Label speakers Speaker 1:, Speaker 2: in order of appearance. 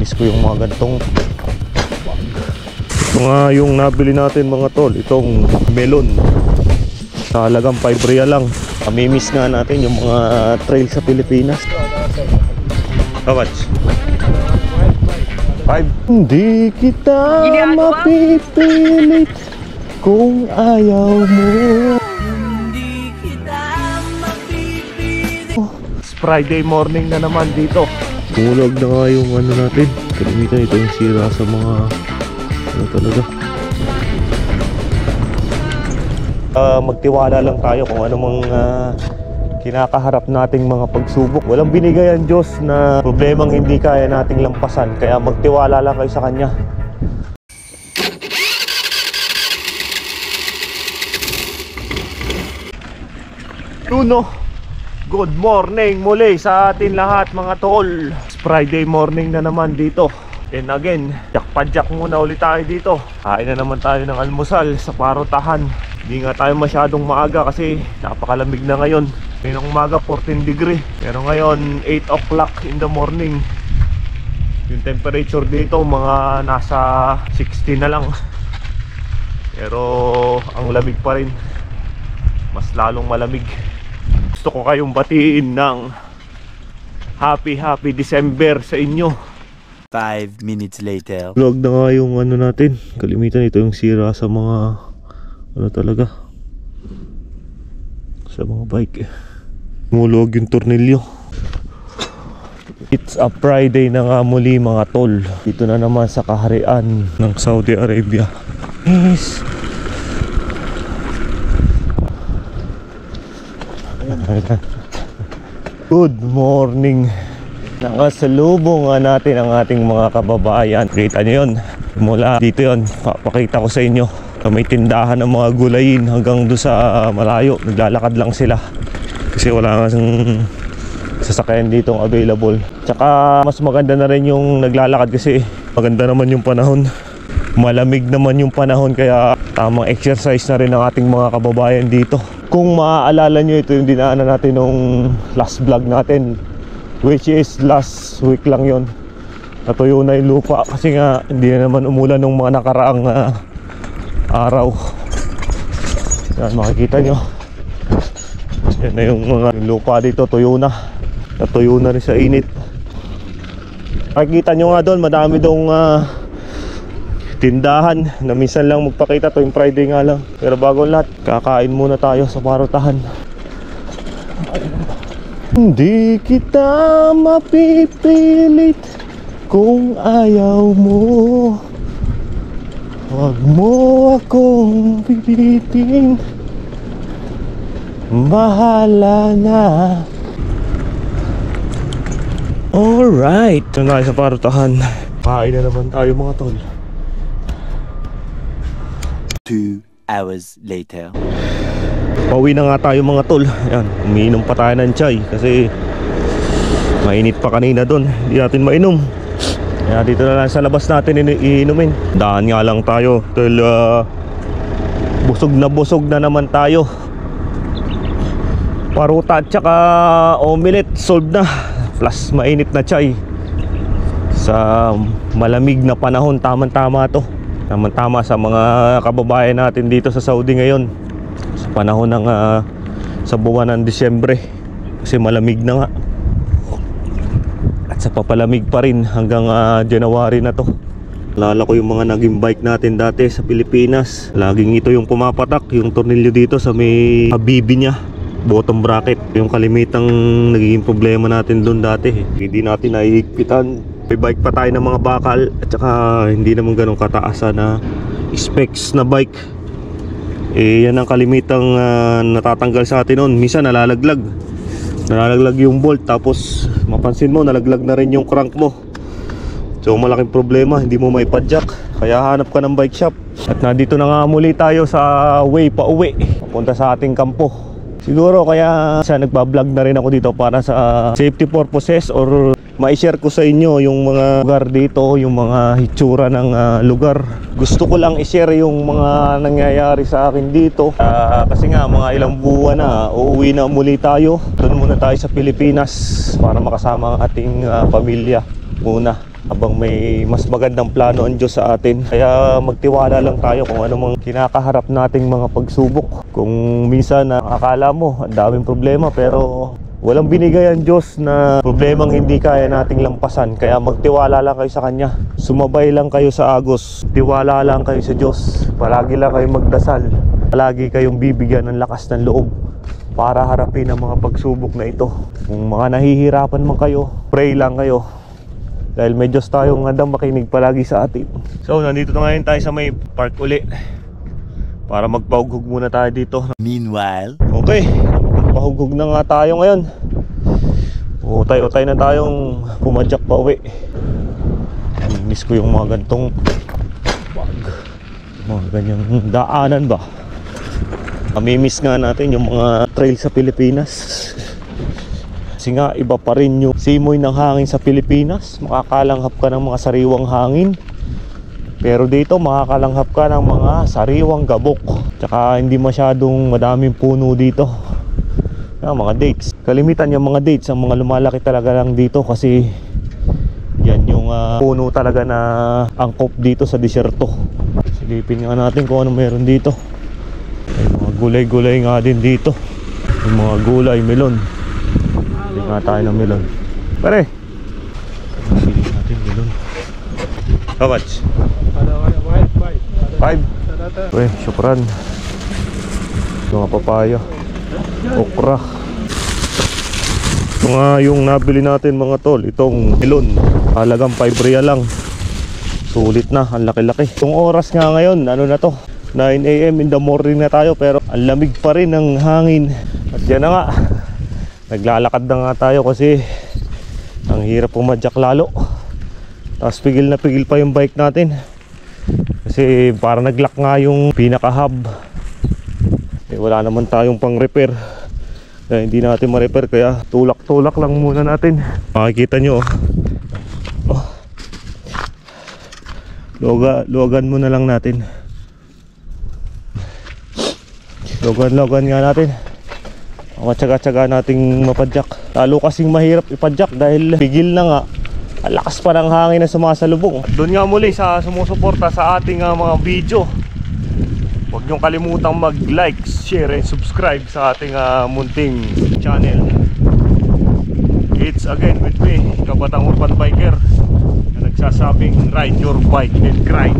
Speaker 1: miss ko yung mga gantong bag. Ito nga yung nabili natin mga tol, itong melon. Sa halagang 5 real lang. Mamimiss nga natin yung mga trail sa Pilipinas. How much? 5. Hindi kita mapipilit kung ayaw mo. Hindi kita mapipilit. It's Friday morning na naman dito. Tumulog na nga yung ano natin. Kalimitan ito yung sira sa mga ano talaga. Magtiwala lang tayo kung anumang kinakaharap nating mga pagsubok. Walang binigay ang Diyos na problemang hindi kaya nating lampasan. Kaya magtiwala lang kayo sa Kanya. Tuno, good morning muli sa atin lahat mga tol. It's Friday morning na naman dito. And again, jack muna ulit tayo dito. Kain na naman tayo ng almusal sa Parutahan. Hindi nga tayo masyadong maaga kasi napakalamig na ngayon. Ngayong umaga 14 degree. Pero ngayon 8 o'clock in the morning. Yung temperature dito mga nasa 60 na lang. Pero ang lamig pa rin. Mas lalong malamig. Gusto ko kayong batiin ng happy December sa inyo.
Speaker 2: 5 minutes later.
Speaker 1: Vlog na nga yung ano natin. Kalimitan ito yung sira sa mga ano talaga, sa mga bike. Mulog yung tornilyo. It's a Friday na nga muli mga tol. Dito na naman sa kaharian ng Saudi Arabia. Yes. Good morning. Nakasalubong nga natin ang ating mga kababayan. Kita nyo yun. Mula dito yun, papakita ko sa inyo. May tindahan ng mga gulayin hanggang doon sa malayo. Naglalakad lang sila kasi wala nga sasakyan ditong available. Tsaka mas maganda na rin yung naglalakad kasi maganda naman yung panahon. Malamig naman yung panahon kaya tamang exercise na rin ang ating mga kababayan dito. Kung maaalala nyo, ito yung dinaanan natin nung last vlog natin, which is last week lang yon. Natuyo na yung lupa kasi nga hindi na naman umulan nung mga nakaraang araw. Yan, makikita nyo. Yan na yung mga lupa dito, tuyo na. Natuyo na rin sa init. Makikita nyo nga doon, madami dong tindahan na minsan lang magpakita. Tuwing Friday nga lang. Pero bago lahat, kakain muna tayo sa Parutahan. Hindi kita mapipilit kung ayaw mo. Huwag mo akong pipilitin. Bahala na. Alright, ito na sa Parutahan. Kain na naman tayo mga tol.
Speaker 2: 2 hours later.
Speaker 1: Pauwi na nga tayo mga tol. Ayan, umiinom pa tayo ng chai kasi mainit pa kanina doon. Hindi natin mainom. Kaya dito na lang sa labas natin iinumin. Daan nga lang tayo dahil busog na naman tayo. Paruta at saka omelette solved na. Plus mainit na chai. Sa malamig na panahon, tamang-tama to. Tamang-tama sa mga kababayan natin dito sa Saudi ngayon. Sa panahon ng sa buwan ng Disyembre. Kasi malamig na nga. At sa papalamig pa rin hanggang January na to. Alala ko yung mga naging bike natin dati sa Pilipinas. Laging ito yung pumapatak. Yung tornilyo dito sa may habibi niya, bottom bracket. Yung kalimitang naging problema natin doon dati. Hindi natin nahihigpitan. May bike pa tayo ng mga bakal. At saka hindi naman ganun kataas na specs na bike. Yan ang kalimitang natatanggal sa atin noon. Minsan nalalaglag yung bolt, tapos mapansin mo nalaglag na rin yung crank mo. So malaking problema, hindi mo maipadjak. Kaya hanap ka ng bike shop. At nandito na nga muli tayo sa way pa uwi papunta sa ating kampo. Siguro kaya nagbablog na rin ako dito para sa safety purposes, or ma-share ko sa inyo yung mga lugar dito, yung mga hitsura ng lugar. Gusto ko lang i-share yung mga nangyayari sa akin dito kasi nga mga ilang buwan na uuwi na muli tayo. Doon muna tayo sa Pilipinas para makasama ang ating pamilya muna. habang may mas magandang plano ang Diyos sa atin. Kaya magtiwala lang tayo kung ano mang kinakaharap nating mga pagsubok. Kung minsan akala mo ang daming problema, pero walang binigay ang Diyos na problemang hindi kaya nating lampasan. Kaya magtiwala lang kayo sa Kanya. Sumabay lang kayo sa agos. Tiwala lang kayo sa Diyos. Palagi lang kayong magdasal. Palagi kayong bibigyan ng lakas ng loob para harapin ang mga pagsubok na ito. Kung mga nahihirapan man kayo, pray lang kayo. Dahil may Diyos tayong handang makinig palagi sa atin. So, nandito na ngayon tayo sa may park uli. Para magpahughog muna tayo dito.
Speaker 2: Meanwhile,
Speaker 1: Okay, magpahughog na nga tayo ngayon. Utay-utay na tayong pumadyak pa uwi. Miss ko yung mga gantong mga ganyang daanan ba. Mamimiss nga natin yung mga trail sa Pilipinas. Kasi nga iba pa rin yung simoy ng hangin sa Pilipinas. Makakalanghap ka ng mga sariwang hangin. Pero dito makakalanghap ka ng mga sariwang gabok. Tsaka hindi masyadong madaming puno dito. Mga dates. Kalimitan yung mga dates ang mga lumalaki talaga lang dito. Kasi yan yung puno talaga na angkop dito sa disyerto. Silipin nga natin kung ano meron dito. May mga gulay-gulay nga din dito. Yung mga gulay, melon. Hindi nga tayo ng melon. Pare, silip natin melon. How much? 5? Uy, syukran. Mga papaya, okra. Ito nga yung nabili natin mga tol. Itong melon, halagang 5 real lang. Sulit na, ang laki-laki. Itong oras nga ngayon, ano na to, 9 AM in the morning na tayo. Pero ang lamig pa rin ng hangin. At yan na nga, naglalakad na nga tayo kasi ang hirap pumadyak lalo. Tapos pigil na pigil pa yung bike natin. Kasi para nag-lock nga yung pinaka-hub. Wala naman tayong pang repair. Kaya hindi natin ma-repair. Kaya tulak-tulak lang muna natin. Makikita nyo luwagan muna lang natin. Luwagan nga natin. Matyaga-tyaga nating mapadyak. Lalo kasing mahirap ipadyak dahil pigil na nga. Ang lakas pa ng hangin na sumasalubong. Doon nga muli sa sumusuporta sa ating mga video, huwag niyong kalimutang mag-like, share, and subscribe sa ating munting channel. It's again with me, Kabatang Urban Biker, na nagsasabing ride your bike and grind.